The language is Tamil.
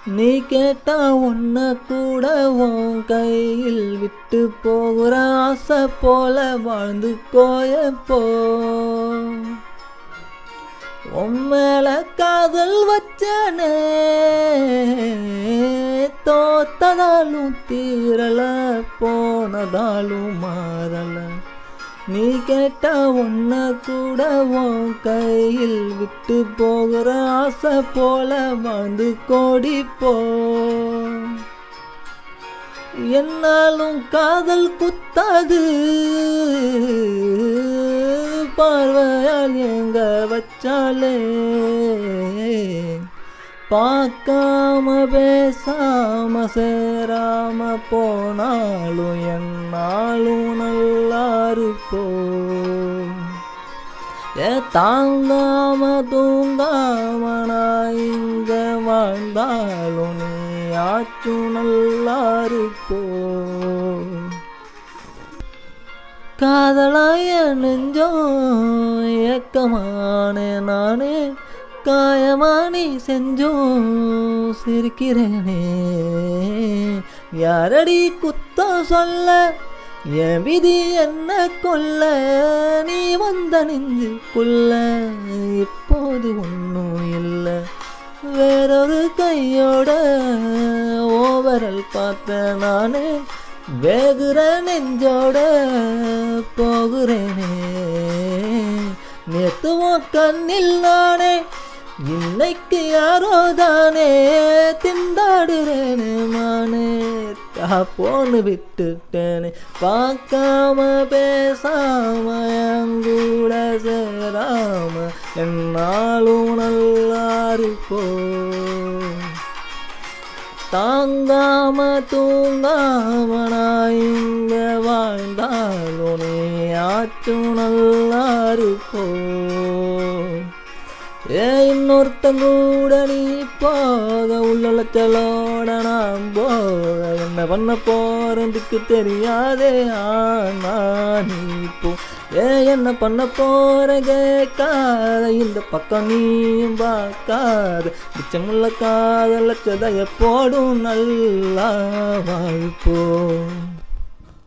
நீ கேட்டா உன்ன கூட உன் கையில் விட்டு போகிற ஆசை போல வாழ்ந்து கோயப்போ. உன் மேல காதல் வச்சனே, தோத்ததாலும் தீரல, போனதாலும் மாறல. நீ கேட்ட உன்ன கூட உன் கையில் விட்டு போகிற ஆசை போல வாழ்ந்து கோடிப்போ. என்னாலும் காதல் குத்தாது, பார்வையால் எங்க வச்சாலே. பார்க்காம பேசாம சேராம போனாலும் என்னாலும் நல்லா இருப்போம். தாங்காம தூங்காம நான் இங்க வாழ்ந்தாலும் நீ ஆச்சும் நல்லா இருப்போம். காதலாய நெஞ்சம் ஏக்கமானே நானே, காயமானி செஞ்சோம் சிரிக்கிறேனே. யாரடி குத்தம் சொல்ல, என் விதி என்ன கொல்ல, நீ வந்த நெஞ்சுக்குள்ள இப்போது ஒன்றும் இல்லை. வேறொரு கையோட ஓவரல் பார்த்த நானே, வேகுற நெஞ்சோட போகிறேனே. நேத்துவோ கண்ணில் நானே, இன்னைக்கு யாரோ தானே திண்டாடுறேனே மானே. போன்னு விட்டுட்டேனே, பார்க்காம பேசாம எங்கூட சேராம என்னாலும் நல்லா இருப்போம். தாங்காம தூங்காம நான் இங்க வாழ்ந்தாலும் நீ ஆச்சும் நல்லா இருப்போம். இன்னொருத்தங்கூட நீ போக, உள்ளச்சலோட நான் போக, என்ன பண்ண போறதுக்கு தெரியாதே. ஆனா நீ போ, என்ன பண்ண போற கேட்காத, இந்த பக்கம் நீயும் பார்க்காத. மிச்சமுள்ள காதலச்சதைய போடும் நல்லா வாழ்ப்போம்.